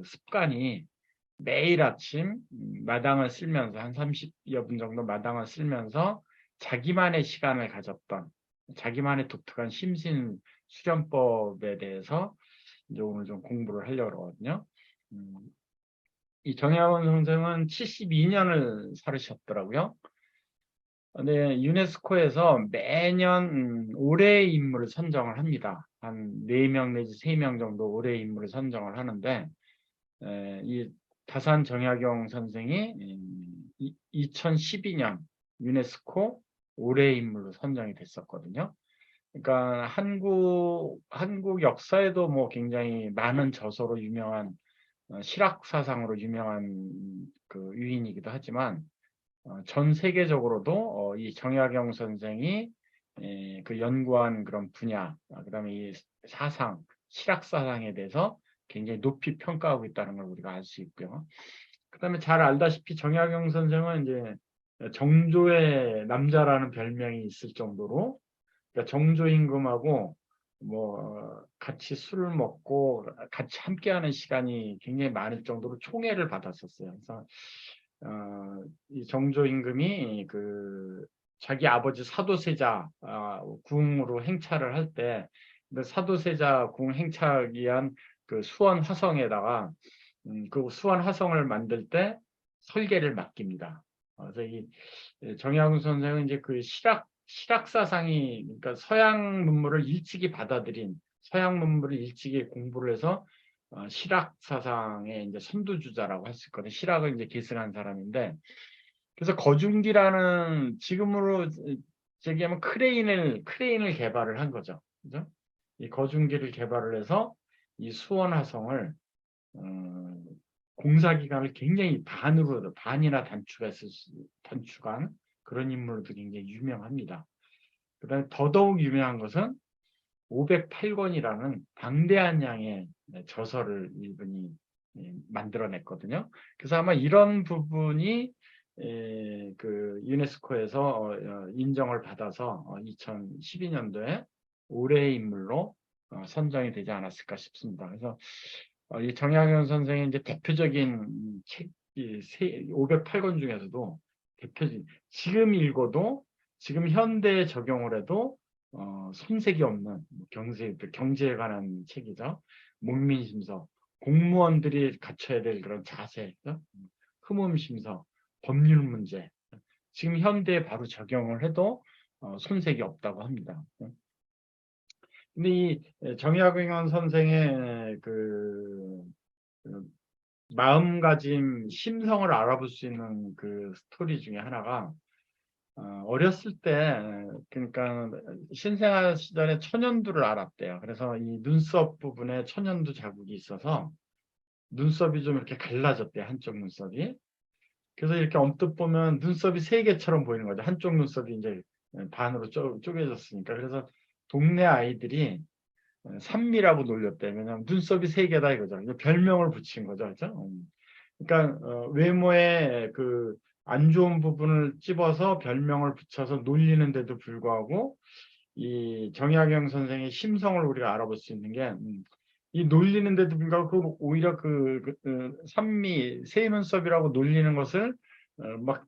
습관이 매일 아침 마당을 쓸면서 한 30여 분 정도 마당을 쓸면서 자기만의 시간을 가졌던 자기만의 독특한 심신 수련법에 대해서 이제 오늘 좀 공부를 하려고 하거든요. 이 정약원 선생은 72년을 살으셨더라고요. 근데 유네스코에서 매년 올해의 인물을 선정을 합니다. 한 4명 내지 3명 정도 올해의 인물을 선정을 하는데 이 다산 정약용 선생이 2012년 유네스코 올해의 인물로 선정이 됐었거든요. 그러니까 한국 역사에도 뭐 굉장히 많은 저서로 유명한 실학 사상으로 유명한 그 유인이기도 하지만 전 세계적으로도 이 정약용 선생이 그 연구한 그런 분야, 그다음에 이 사상, 실학 사상에 대해서 굉장히 높이 평가하고 있다는 걸 우리가 알 수 있고요. 그다음에 잘 알다시피 정약용 선생은 이제 정조의 남자라는 별명이 있을 정도로 그러니까 정조 임금하고 뭐 같이 술을 먹고 같이 함께하는 시간이 굉장히 많을 정도로 총애를 받았었어요. 그래서 이 정조 임금이 그 자기 아버지 사도세자 궁으로 행차를 할 때 사도세자 궁 행차하기 위한 그 수원 화성에다가 그 수원 화성을 만들 때 설계를 맡깁니다. 그래서 이 정약용 선생은 이제 그 실학 사상이 그러니까 서양 문물을 일찍이 받아들인 서양 문물을 일찍이 공부를 해서 실학 사상의 이제 선두주자라고 할 수 있거든요. 실학을 이제 계승한 사람인데 그래서 거중기라는 지금으로 얘기하면 크레인을 개발을 한 거죠. 그죠? 이 거중기를 개발을 해서 이 수원 화성을 공사 기간을 굉장히 반이나 단축한 그런 인물도 굉장히 유명합니다. 그다음에 더더욱 유명한 것은 508권이라는 방대한 양의 저서를 이분이 만들어냈거든요. 그래서 아마 이런 부분이 그 유네스코에서 인정을 받아서 2012년도에 올해의 인물로 선정이 되지 않았을까 싶습니다. 그래서 이 정약용 선생의 이제 대표적인 책 508권 중에서도 대표적인 지금 읽어도 지금 현대에 적용을 해도 손색이 없는 경제에 관한 책이죠. 목민심서, 공무원들이 갖춰야 될 그런 자세, 흠음심서, 법률 문제. 지금 현대에 바로 적용을 해도 손색이 없다고 합니다. 근데 이 정약용 선생의 그 마음가짐, 심성을 알아볼 수 있는 그 스토리 중에 하나가 어렸을 때 그러니까 신생아 시절에 천연두를 알았대요. 그래서 이 눈썹 부분에 천연두 자국이 있어서 눈썹이 좀 이렇게 갈라졌대요. 한쪽 눈썹이. 그래서 이렇게 언뜻 보면 눈썹이 세 개처럼 보이는 거죠. 한쪽 눈썹이 이제 반으로 쪼개졌으니까. 그래서 동네 아이들이 산미라고 놀렸대요. 왜냐하면 눈썹이 세 개다 이거죠. 별명을 붙인 거죠. 그렇죠? 그러니까 외모에 그 안 좋은 부분을 찝어서 별명을 붙여서 놀리는데도 불구하고 이 정약용 선생의 심성을 우리가 알아볼 수 있는 게 이 놀리는데도 불구하고 오히려 산미 새 눈썹이라고 놀리는 것을 막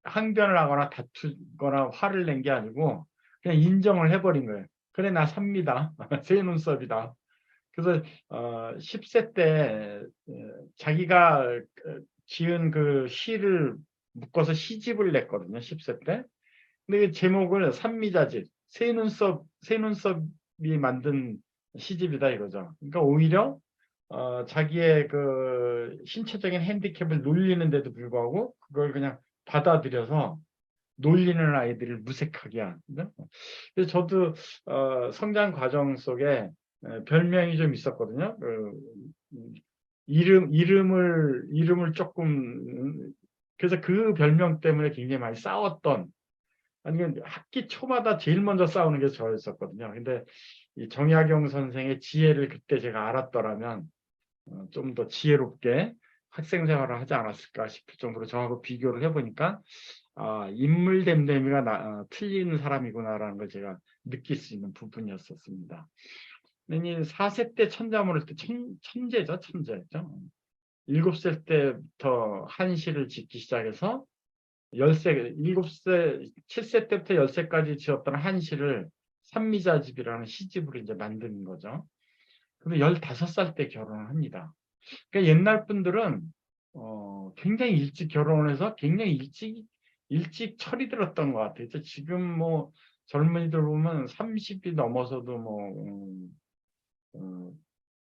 항변을 하거나 다투거나 화를 낸 게 아니고 그냥 인정을 해버린 거예요. 그래 나 삽니다. 새 눈썹이다. 그래서 10세 때 자기가 지은 그 시를 묶어서 시집을 냈거든요. 10세 때. 근데 그 제목을 산미자집, 새 눈썹이 만든 시집이다 이거죠. 그러니까 오히려 자기의 그 신체적인 핸디캡을 놀리는데도 불구하고 그걸 그냥 받아들여서 놀리는 아이들을 무색하게 한. 그래서 저도 성장 과정 속에 별명이 좀 있었거든요. 이름을 조금 그래서 그 별명 때문에 굉장히 많이 싸웠던 아니면 학기 초마다 제일 먼저 싸우는 게 저였었거든요. 근데 이 정약용 선생의 지혜를 그때 제가 알았더라면 좀 더 지혜롭게 학생 생활을 하지 않았을까 싶을 정도로 저하고 비교를 해보니까 인물 됨됨이가 틀린 사람이구나라는 걸 제가 느낄 수 있는 부분이었었습니다. 이 4세 때 천자문을 때 천재죠, 천재죠. 7살 때부터 한시를 짓기 시작해서 10세, 7세, 7세 때부터 10세까지 지었던 한시를 삼미자집이라는 시집으로 이제 만든 거죠. 근데 15살 때 결혼을 합니다. 그러니까 옛날 분들은 굉장히 일찍 결혼을 해서 굉장히 일찍 철이 들었던 것 같아요. 지금 뭐 젊은이들 보면 30이 넘어서도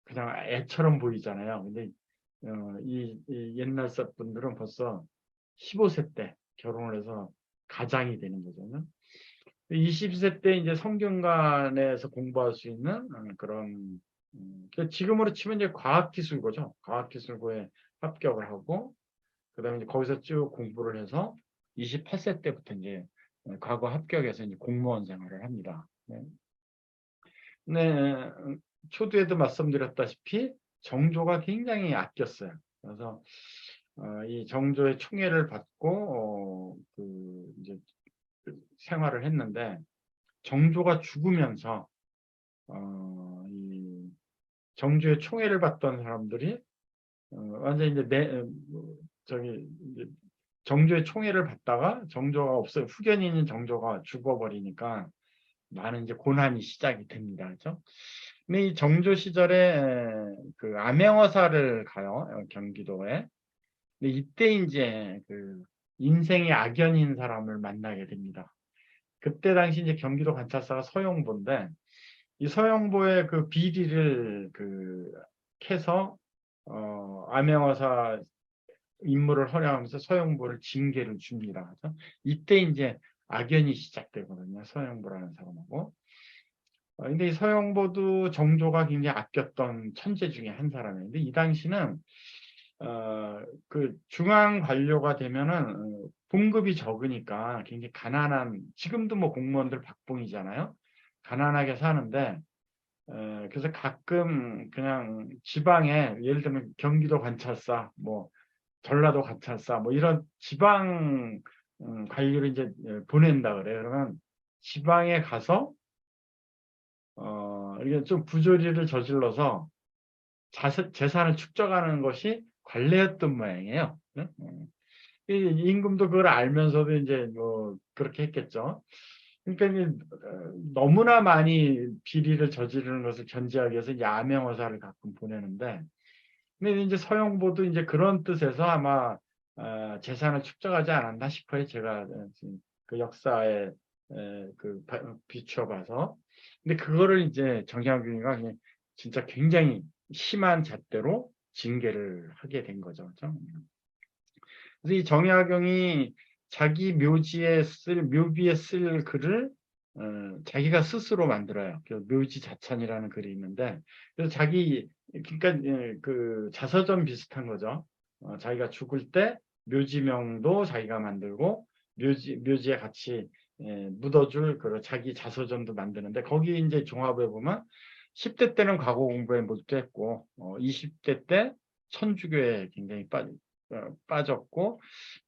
그냥 애처럼 보이잖아요. 근데 이 옛날 분들은 벌써 15세 때 결혼을 해서 가장이 되는 거잖아요. 20세 때 이제 성균관에서 공부할 수 있는 그런 지금으로 치면 이제 과학기술고죠. 과학기술고에 합격을 하고 그다음에 이제 거기서 쭉 공부를 해서 28세 때부터 이제 과거 합격해서 이제 공무원 생활을 합니다. 네. 네, 초두에도 말씀드렸다시피 정조가 굉장히 아꼈어요. 그래서 이 정조의 총애를 받고 이제 생활을 했는데 정조가 죽으면서 이 정조의 총애를 받던 사람들이 완전 이제 저기 이제 정조의 총애를 받다가 정조가 없어요. 후견인인 정조가 죽어버리니까 많은 이제 고난이 시작이 됩니다. 그렇죠? 근데 이 정조 시절에 그 암행어사를 가요. 경기도에. 근데 이때 이제 그 인생의 악연인 사람을 만나게 됩니다. 그때 당시 이제 경기도 관찰사가 서영보인데 이 서영보의 그 비리를 캐서 암행어사 임무를 허용하면서 서영보를 징계를 줍니다. 그래서 이때 이제 악연이 시작되거든요. 서영보라는 사람하고. 근데 이 서영보도 정조가 굉장히 아꼈던 천재 중에 한 사람이에요. 근데 이 당시는 그 중앙 관료가 되면은 봉급이 적으니까 굉장히 가난한, 지금도 뭐 공무원들 박봉이잖아요. 가난하게 사는데 그래서 가끔 그냥 지방에 예를 들면 경기도 관찰사, 뭐 전라도 관찰사, 뭐 이런 지방 관리를 이제 보낸다 그래요. 그러면 지방에 가서 이게 좀 부조리를 저질러서 재산을 축적하는 것이 관례였던 모양이에요. 네? 이 임금도 그걸 알면서도 이제 뭐 그렇게 했겠죠. 그러니까 이제 너무나 많이 비리를 저지르는 것을 견제하기 위해서 이제 암행어사를 가끔 보내는데, 근데 이제 서영보도 이제 그런 뜻에서 아마 재산을 축적하지 않았나 싶어요. 제가 그 역사에 비추어 봐서. 근데 그거를 이제 정약용이가 그냥 진짜 굉장히 심한 잣대로 징계를 하게 된 거죠. 그렇죠? 그래서 이 정약용이 자기 묘비에 쓸 글을 자기가 스스로 만들어요. 그 묘지 자찬이라는 글이 있는데, 그래서 그러니까 그 자서전 비슷한 거죠. 자기가 죽을 때 묘지명도 자기가 만들고 묘지에 같이 묻어줄 그 자기 자서전도 만드는데, 거기 이제 종합해 보면 10대 때는 과거 공부에 몰두했고 20대 때 천주교에 굉장히 빠졌고,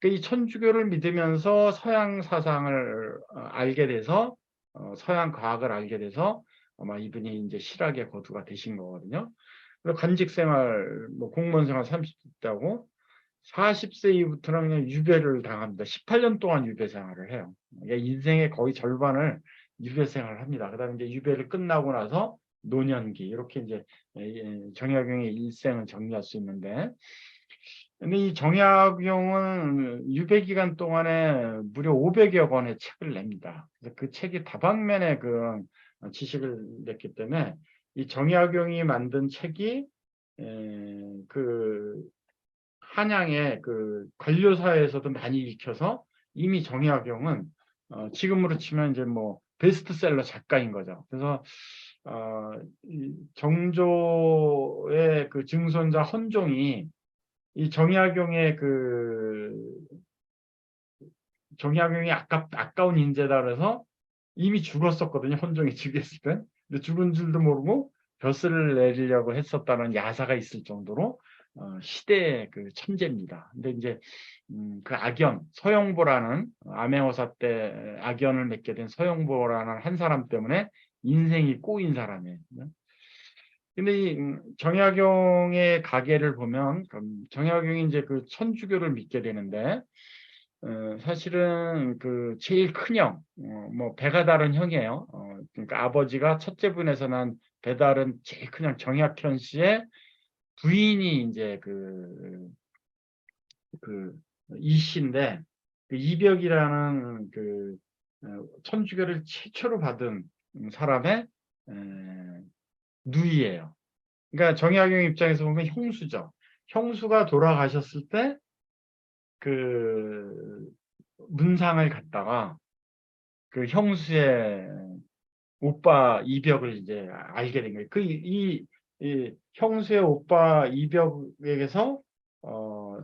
이 천주교를 믿으면서 서양 사상을 알게 돼서 서양 과학을 알게 돼서 아마 이분이 이제 실학의 거두가 되신 거거든요. 그래서 관직 생활, 뭐 공무원 생활 30대 하고 40세 이후부터는 그냥 유배를 당합니다. 18년 동안 유배 생활을 해요. 그러니까 인생의 거의 절반을 유배 생활을 합니다. 그다음에 이제 유배를 끝나고 나서 노년기 이렇게 이제 정약용의 일생을 정리할 수 있는데, 근데 이 정약용은 유배 기간 동안에 무려 500여 권의 책을 냅니다. 그래서 그 책이 다방면의 그 지식을 냈기 때문에 이 정약용이 만든 책이 그 한양의 그 관료사회에서도 많이 읽혀서 이미 정약용은 지금으로 치면 이제 뭐 베스트셀러 작가인 거죠. 그래서 이 정조의 그 증손자 헌종이 이 정약용이 아까운 인재다 그래서 이미 죽었었거든요. 헌종이 즉위했을 때. 근데 죽은 줄도 모르고 벼슬을 내리려고 했었다는 야사가 있을 정도로 시대의 그 천재입니다. 근데 이제 그 악연, 서영보라는 암행어사 때 악연을 맺게 된 서영보라는 한 사람 때문에 인생이 꼬인 사람이에요. 근데 이 정약용의 가계를 보면 정약용이 이제 그 천주교를 믿게 되는데 사실은 그 제일 큰 형, 뭐 배가 다른 형이에요. 그러니까 아버지가 첫째 분에서 난 배다른 제일 큰 형 정약현 씨의 부인이 이제 그 이씨인데 그 이벽이라는 그 천주교를 최초로 받은 사람의 에, 누이예요. 그러니까 정약용 입장에서 보면 형수죠. 형수가 돌아가셨을 때 그 문상을 갖다가 그 형수의 오빠 이벽을 이제 알게 된 거예요. 이 형수의 오빠 이벽에게서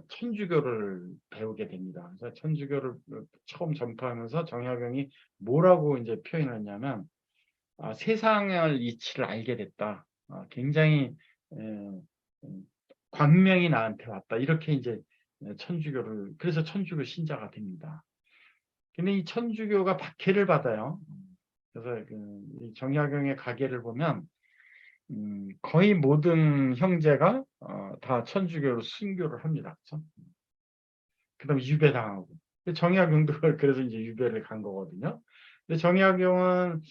천주교를 배우게 됩니다. 그래서 천주교를 처음 전파하면서 정약용이 뭐라고 이제 표현했냐면 세상을 이치를 알게 됐다. 굉장히 에, 광명이 나한테 왔다. 이렇게 이제 천주교를 그래서 천주교 신자가 됩니다. 근데 이 천주교가 박해를 받아요. 그래서 이 정약용의 가계를 보면 거의 모든 형제가 다 천주교로 순교를 합니다. 그렇죠? 그다음에 유배당하고. 정약용도 그래서 이제 유배를 간 거거든요. 근데 정약용은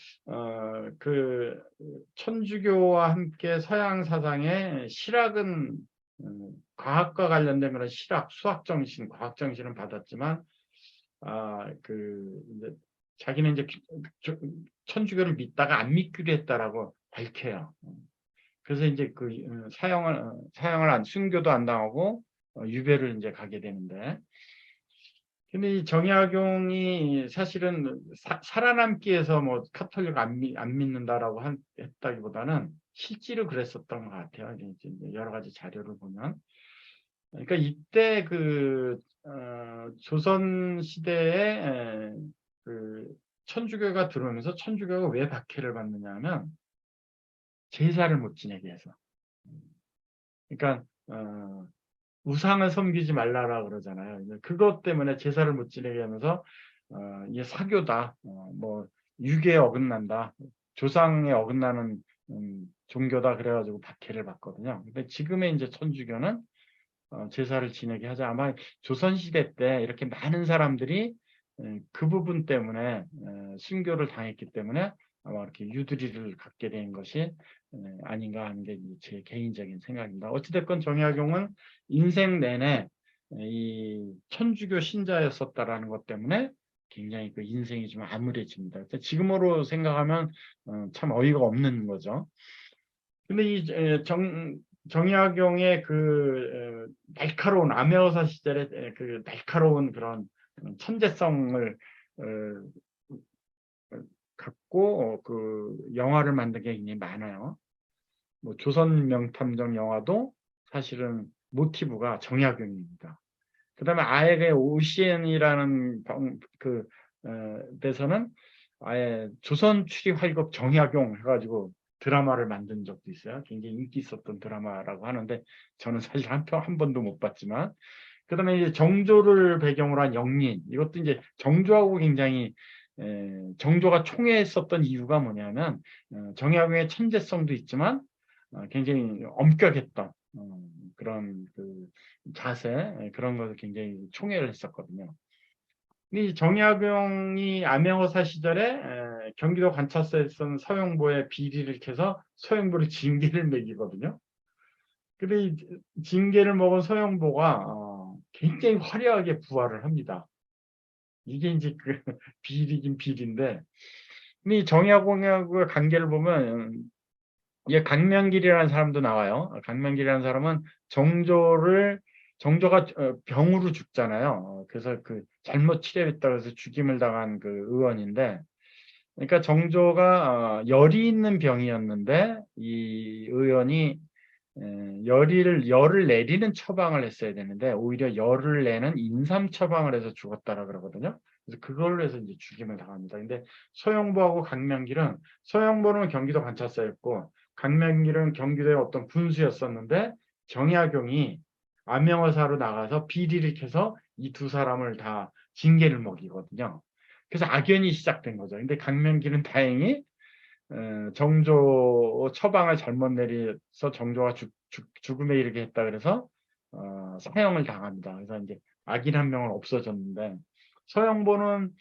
그 천주교와 함께 서양 사상의 실학은 과학과 관련된 그런 실학, 수학 정신, 과학 정신은 받았지만 이제 자기는 이제 천주교를 믿다가 안 믿기로 했다라고 밝혀요. 그래서 이제 사형을 안 순교도 안 당하고 유배를 이제 가게 되는데, 근데 이 정약용이 사실은 살아남기 위해서 뭐 카톨릭 안 믿는다라고 했다기보다는 실제로 그랬었던 것 같아요. 이제 여러 가지 자료를 보면. 그러니까 이때 조선 시대에 그 천주교가 들어오면서 천주교가 왜 박해를 받느냐 하면 제사를 못 지내게 해서. 그러니까 우상을 섬기지 말라라 그러잖아요. 그것 때문에 제사를 못 지내게 하면서 이게 사교다, 뭐 유계에 어긋난다, 조상에 어긋나는 종교다 그래가지고 박해를 받거든요. 근데 지금의 이제 천주교는 제사를 지내게 하자. 아마 조선시대 때 이렇게 많은 사람들이 그 부분 때문에 순교를 당했기 때문에 아마 이렇게 유두리를 갖게 된 것이 아닌가 하는 게 제 개인적인 생각입니다. 어찌됐건 정약용은 인생 내내 이 천주교 신자였었다라는 것 때문에 굉장히 그 인생이 좀 암울해집니다. 지금으로 생각하면 참 어이가 없는 거죠. 근데 이 정약용의 날카로운 아메어사 시절의 그 날카로운 그런 천재성을 갖고 그 영화를 만든 게 굉장히 많아요. 뭐 조선 명탐정 영화도 사실은 모티브가 정약용입니다. 그다음에 아예 오시엔이라는 데서는 아예 조선 추리 활극 정약용 해가지고 드라마를 만든 적도 있어요. 굉장히 인기 있었던 드라마라고 하는데 저는 사실 한 번도 못 봤지만, 그다음에 이제 정조를 배경으로 한 영린, 이것도 이제 정조하고 굉장히 정조가 총애했었던 이유가 뭐냐면 정약용의 천재성도 있지만 굉장히 엄격했던 그런 자세, 그런 것을 굉장히 총애를 했었거든요. 이 정약용이 암행어사 시절에 경기도 관찰소에 있던 서영보의 비리를 캐서 서영보를 징계를 매기거든요. 근데 이 징계를 먹은 서영보가 굉장히 화려하게 부활을 합니다. 이게 이제 비리긴 비리인데, 근데 이 정약용하고의 관계를 보면 이게 강명길이라는 사람도 나와요. 강명길이라는 사람은 정조가 병으로 죽잖아요. 그래서 잘못 치료했다고 해서 죽임을 당한 의원인데, 그러니까 정조가 열이 있는 병이었는데 이 의원이 열을 내리는 처방을 했어야 되는데 오히려 열을 내는 인삼 처방을 해서 죽었다라 그러거든요. 그래서 그걸로 해서 이제 죽임을 당합니다. 근데 서영보하고 강명길은, 서영보는 경기도 관찰사였고 강명길은 경기도의 어떤 군수였었는데 정약용이 암명어사로 나가서 비리를 켜서 이 두 사람을 다 징계를 먹이거든요. 그래서 악연이 시작된 거죠. 근데 강명길은 다행히 정조 처방을 잘못 내려서 정조가 죽음에 이르게 했다 그래서 사형을 당합니다. 그래서 이제 악인 한 명은 없어졌는데 서영보는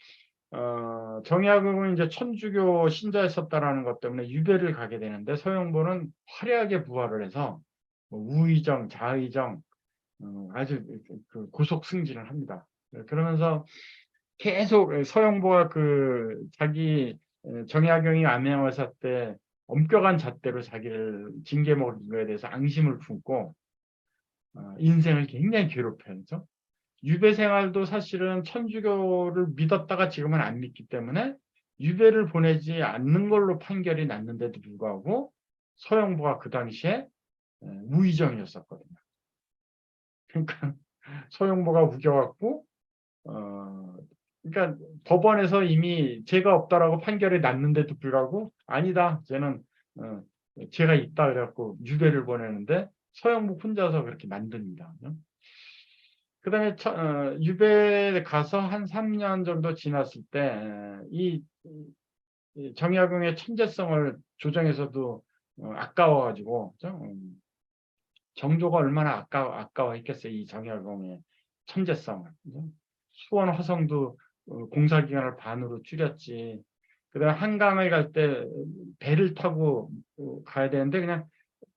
정약용은 이제 천주교 신자였었다라는 것 때문에 유배를 가게 되는데 서영보는 화려하게 부활을 해서 뭐 우의정, 자의정 아주 그 고속 승진을 합니다. 그러면서 계속 서영보가 그 자기 정약용이 암행어사 때 엄격한 잣대로 자기를 징계 먹은 거에 대해서 앙심을 품고 인생을 굉장히 괴롭혀요. 그렇죠? 유배 생활도 사실은 천주교를 믿었다가 지금은 안 믿기 때문에 유배를 보내지 않는 걸로 판결이 났는데도 불구하고 서영보가 그 당시에 우의정이었었거든요. 그러니까 서영보가 우겨갖고 그러니까 법원에서 이미 죄가 없다라고 판결이 났는데도 불구하고 아니다, 쟤는 죄가 있다 그래갖고 유배를 보내는데 서영보 혼자서 그렇게 만듭니다. 그다음에 유배 가서 한 3년 정도 지났을 때 이 정약용의 천재성을 조정에서도 아까워가지고 정조가 얼마나 아까워했겠어요. 이 정약용의 천재성을. 수원 화성도 공사기간을 반으로 줄였지. 그다음에 한강을 갈 때 배를 타고 가야 되는데 그냥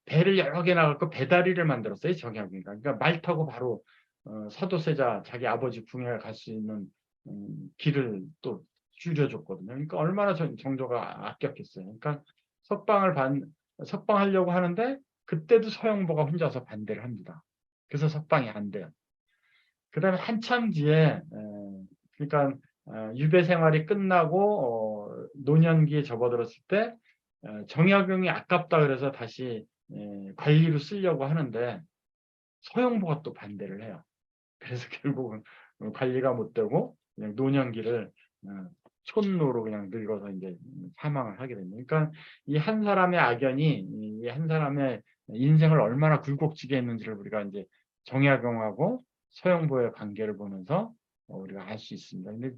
배를 여러 개 나가고 배다리를 만들었어요. 정약용이. 그러니까 말 타고 바로 사도세자 자기 아버지 궁에 갈 수 있는 길을 또 줄여줬거든요. 그러니까 얼마나 정조가 아꼈겠어요. 그러니까 석방하려고 하는데 그때도 서영보가 혼자서 반대를 합니다. 그래서 석방이 안 돼요. 그다음에 한참 뒤에 그러니까 유배 생활이 끝나고 노년기에 접어들었을 때 정약용이 아깝다 그래서 다시 관리로 쓰려고 하는데 서영보가 또 반대를 해요. 그래서 결국은 관리가 못 되고 그냥 노년기를 촌노로 그냥 늙어서 이제 사망을 하게 됩니다. 그러니까 이 한 사람의 악연이 이 한 사람의 인생을 얼마나 굴곡지게 했는지를 우리가 이제 정약용하고 서영보의 관계를 보면서 우리가 알 수 있습니다. 근데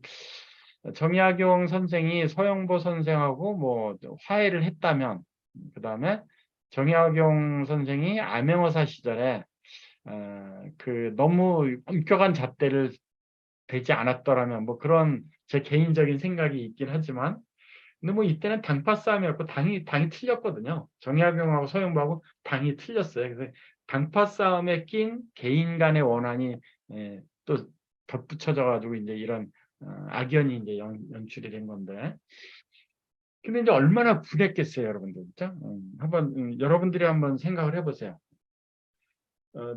정약용 선생이 서영보 선생하고 뭐 화해를 했다면 그 다음에 정약용 선생이 암행어사 시절에 그 너무 엄격한 잣대를 되지 않았더라면 뭐 그런 제 개인적인 생각이 있긴 하지만 근데 뭐 이때는 당파 싸움이었고 당이 틀렸거든요. 정약용하고 서영보하고 당이 틀렸어요. 그래서 당파 싸움에 낀 개인 간의 원한이 또 덧붙여져 가지고 이제 이런 악연이 이제 연출이 된 건데 근데 이제 얼마나 분했겠어요, 여러분들. 진짜? 한번 여러분들이 한번 생각을 해보세요.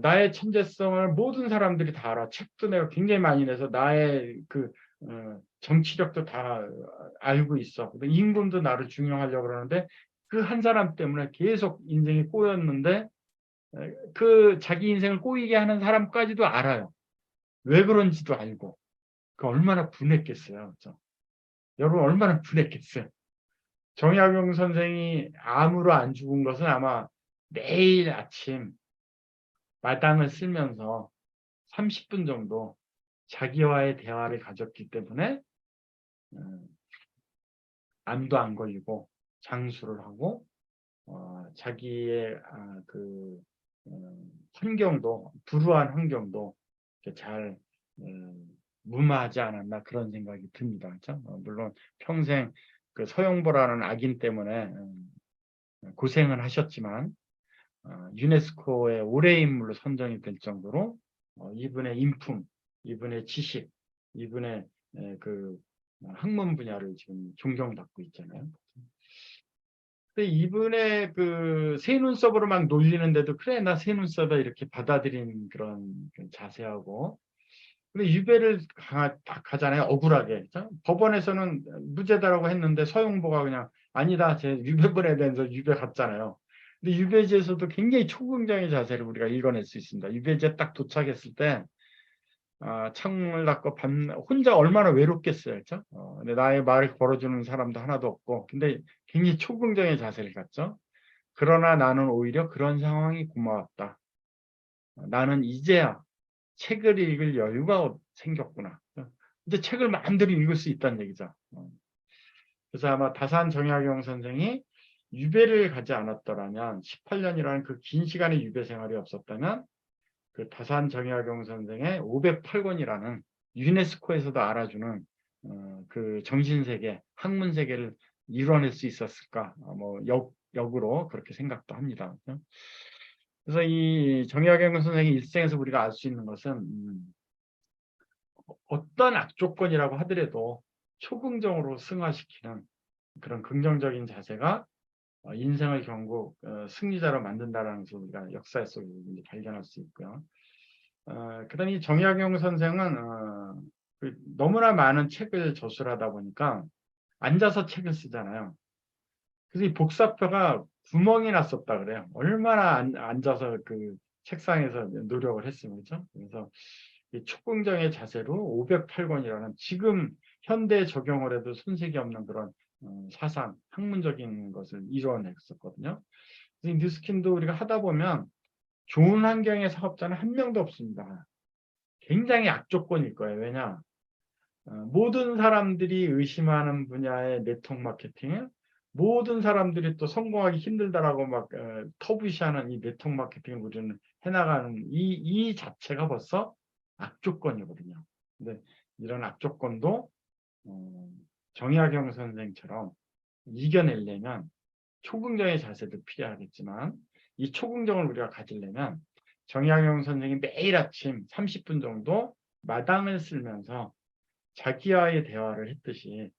나의 천재성을 모든 사람들이 다 알아. 책도 내가 굉장히 많이 내서 나의 그 정치력도 다 알고 있어. 임금도 나를 중용하려고 그러는데 그 한 사람 때문에 계속 인생이 꼬였는데 그 자기 인생을 꼬이게 하는 사람까지도 알아요. 왜 그런지도 알고. 그 얼마나 분했겠어요. 그렇죠? 여러분 얼마나 분했겠어요. 정약용 선생이 암으로 안 죽은 것은 아마 매일 아침 마당을 쓸면서 30분 정도 자기와의 대화를 가졌기 때문에 암도 안 걸리고 장수를 하고 자기의 그 환경도 불우한 환경도 잘 무마하지 않았나 그런 생각이 듭니다. 그렇죠? 물론 평생 그 서영보라는 악인 때문에 고생을 하셨지만 유네스코의 올해의 인물로 선정이 될 정도로 이분의 인품, 이분의 지식, 이분의 그 학문 분야를 지금 존경받고 있잖아요. 근데 이분의 그 새 눈썹으로 막 놀리는데도 그래 나 새 눈썹에 이렇게 받아들인 그런 자세하고 근데 유배를 딱 가잖아요. 억울하게. 그렇죠? 법원에서는 무죄다라고 했는데 서영보가 그냥 아니다. 제 유배 보내야 되면서 유배 갔잖아요. 근데 유배지에서도 굉장히 초긍정의 자세를 우리가 읽어낼 수 있습니다. 유배지에 딱 도착했을 때 창문을 닫고 혼자 얼마나 외롭겠어요. 그렇죠? 근데 나의 말을 걸어주는 사람도 하나도 없고 근데 굉장히 초긍정의 자세를 갖죠. 그러나 나는 오히려 그런 상황이 고마웠다. 나는 이제야 책을 읽을 여유가 생겼구나. 이제 책을 마음대로 읽을 수 있다는 얘기죠. 그래서 아마 다산 정약용 선생이 유배를 가지 않았더라면 18년이라는 그 긴 시간의 유배 생활이 없었다면 그 다산 정약용 선생의 508권이라는 유네스코에서도 알아주는 그 정신세계, 학문세계를 이뤄낼 수 있었을까? 뭐 역으로 그렇게 생각도 합니다. 그래서 이 정약용 선생의 일생에서 우리가 알 수 있는 것은 어떤 악조건이라고 하더라도 초긍정으로 승화시키는 그런 긍정적인 자세가 인생을 결국 승리자로 만든다라는 것을 우리가 역사 속에서 발견할 수 있고요. 그다음에 이 정약용 선생은 너무나 많은 책을 저술하다 보니까 앉아서 책을 쓰잖아요. 그래서 이 복사표가 구멍이 났었다 그래요. 얼마나 앉아서 그 책상에서 노력을 했으면, 그렇죠? 그래서 이 초긍정의 자세로 508권이라는 지금 현대 적용을 해도 손색이 없는 그런 사상, 학문적인 것을 이루어냈었거든요. 그래서 이 뉴스킨도 우리가 하다 보면 좋은 환경의 사업자는 한 명도 없습니다. 굉장히 악조건일 거예요. 왜냐? 모든 사람들이 의심하는 분야의 네트워크 마케팅을 모든 사람들이 또 성공하기 힘들다라고 막 터부시하는 이 네트워크 마케팅을 우리는 해나가는 이 자체가 벌써 악조건이거든요. 근데 이런 악조건도 정약용 선생처럼 이겨내려면 초긍정의 자세도 필요하겠지만 이 초긍정을 우리가 가지려면 정약용 선생이 매일 아침 30분 정도 마당을 쓸면서 자기와의 대화를 했듯이